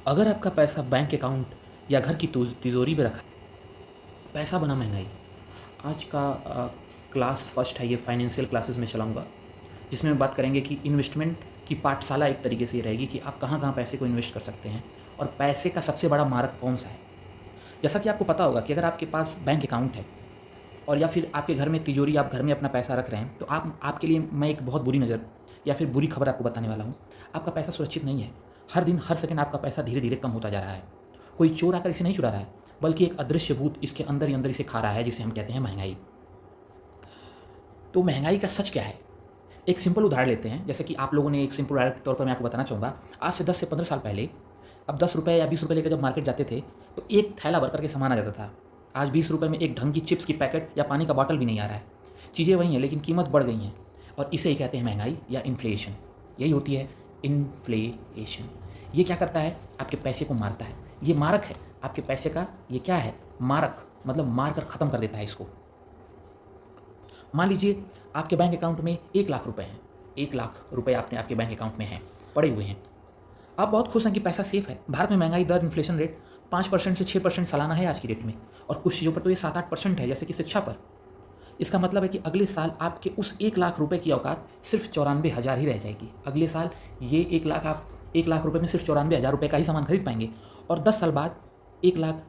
अगर आपका पैसा बैंक अकाउंट या घर की तिजोरी में रखा है, पैसा बना महंगाई। आज का क्लास फर्स्ट है, ये फाइनेंशियल क्लासेस में चलाऊंगा, जिसमें हम बात करेंगे कि इन्वेस्टमेंट की पाठशाला एक तरीके से ये रहेगी कि आप कहाँ कहाँ पैसे को इन्वेस्ट कर सकते हैं और पैसे का सबसे बड़ा मारक कौन सा है। जैसा कि आपको पता होगा कि अगर आपके पास बैंक अकाउंट है और या फिर आपके घर में तिजोरी, आप घर में अपना पैसा रख रहे हैं, तो आपके लिए मैं एक बहुत बुरी नज़र या फिर बुरी खबर आपको बताने वाला हूँ। आपका पैसा सुरक्षित नहीं है। हर दिन हर सेकंड आपका पैसा धीरे धीरे कम होता जा रहा है। कोई चोर आकर इसे नहीं चुरा रहा है, बल्कि एक अदृश्य भूत इसके अंदर ही अंदर इसे खा रहा है, जिसे हम कहते हैं महंगाई। तो महंगाई का सच क्या है? एक सिंपल उदाहरण लेते हैं। जैसे कि आप लोगों ने एक सिंपल उदाहरण के तौर पर मैं आपको बताना चाहूँगा। आज से 10 से 15 साल पहले, अब 10 रुपये या 20 रुपये लेकर जब मार्केट जाते थे, तो एक थैला भर करके सामान आ जाता था। आज 20 रुपये में एक ढंग की चिप्स की पैकेट या पानी का बॉटल भी नहीं आ रहा है। चीज़ें वही हैं, लेकिन कीमत बढ़ गई हैं, और इसे ही कहते हैं महंगाई या इन्फ्लेशन। यही होती है इन्फ्लेशन। ये क्या करता है? आपके पैसे को मारता है। ये मारक है आपके पैसे का। ये क्या है? मारक, मतलब मार कर ख़त्म कर देता है इसको। मान लीजिए आपके बैंक अकाउंट में 1 लाख रुपए हैं। 1 लाख रुपए आपके बैंक अकाउंट में हैं, पड़े हुए हैं। आप बहुत खुश हैं कि पैसा सेफ है। भारत में महंगाई दर, इन्फ्लेशन रेट 5% से 6% सालाना है आज की डेट में, और कुछ चीज़ों पर तो ये 7-8% है, जैसे कि शिक्षा पर। इसका मतलब है कि अगले साल आपके उस 1 लाख रुपए की औकात सिर्फ 94,000 ही रह जाएगी। अगले साल ये 1 लाख, आप 1 लाख रुपए में सिर्फ 94,000 रुपये का ही सामान खरीद पाएंगे, और 10 साल बाद 1 लाख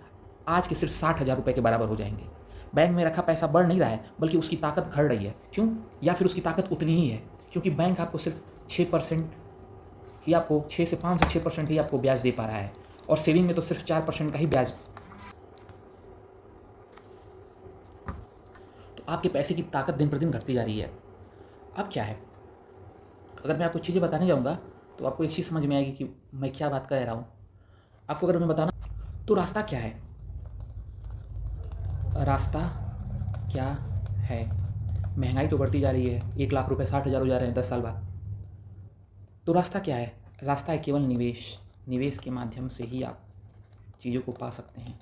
आज के सिर्फ 60,000 रुपये के बराबर हो जाएंगे। बैंक में रखा पैसा बढ़ नहीं रहा है, बल्कि उसकी ताकत घट रही है। क्यों? या फिर उसकी ताकत उतनी ही है, क्योंकि बैंक आपको सिर्फ 6% ही, आपको 6 से 5 से 6% ही आपको ब्याज दे पा रहा है, और सेविंग में तो सिर्फ 4% का ही ब्याज। तो आपके पैसे की ताकत दिन प्रतिदिन घटती जा रही है। अब क्या है? अगर मैं आपको चीज़ें बताने जाऊँगा तो आपको एक चीज़ समझ में आएगी कि मैं क्या बात कह रहा हूँ। आपको अगर मैं बताना, तो रास्ता क्या है? रास्ता क्या है? महंगाई तो बढ़ती जा रही है। 1 लाख रुपए 60,000 हो जा रहे हैं 10 साल बाद। तो रास्ता क्या है? रास्ता है केवल निवेश। निवेश के माध्यम से ही आप चीज़ों को पा सकते हैं।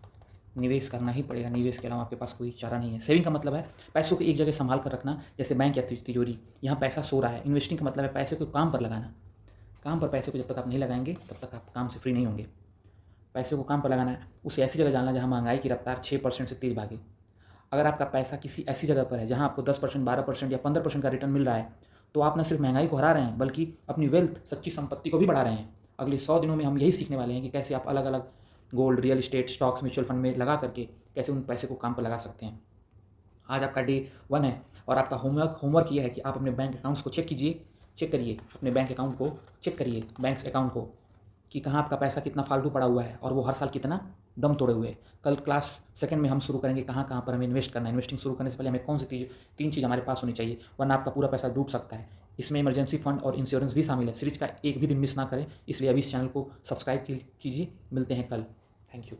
निवेश करना ही पड़ेगा। निवेश के अलावा आपके पास कोई चारा नहीं है। सेविंग का मतलब है पैसों को एक जगह संभाल कर रखना, जैसे बैंक या तिजोरी। यहाँ पैसा सो रहा है। इन्वेस्टिंग का मतलब है पैसे को काम पर लगाना। काम पर पैसे को जब तक आप नहीं लगाएंगे, तब तक आप काम से फ्री नहीं होंगे। पैसे को काम पर लगाना है, उसे ऐसी जगह डालना जहाँ महंगाई की रफ्तार 6% से तेज़ भागे। अगर आपका पैसा किसी ऐसी जगह पर है जहाँ आपको 10%, 12% या 15% का रिटर्न मिल रहा है, तो आप न सिर्फ महंगाई को हरा रहे हैं, बल्कि अपनी वेल्थ, सच्ची संपत्ति को भी बढ़ा रहे हैं। अगले 100 दिनों में हम यही सीखने वाले हैं कि कैसे आप अलग अलग gold, real estate, stocks, mutual fund में लगा करके कैसे उन पैसे को काम पर लगा सकते हैं। आज आपका डे 1 है, और आपका होमवर्क ये है कि आप अपने बैंक अकाउंट्स को चेक करिए। अपने बैंक अकाउंट को चेक करिए, बैंक्स अकाउंट को, कि कहाँ आपका पैसा कितना फालतू पड़ा हुआ है, और वो हर साल कितना दम तोड़े हुए है। कल क्लास सेकंड में हम शुरू करेंगे कहाँ कहाँ पर हमें इन्वेस्ट करना है। इन्वेस्टिंग शुरू करने से पहले हमें कौन सी 3 चीज़ हमारे पास होनी चाहिए, वरना आपका पूरा पैसा डूब सकता है। इसमें इमरजेंसी फंड और इंश्योरेंस भी शामिल है। सीरीज का एक भी दिन मिस ना करें, इसलिए अभी इस चैनल को सब्सक्राइब कीजिए। मिलते हैं कल। Thank you.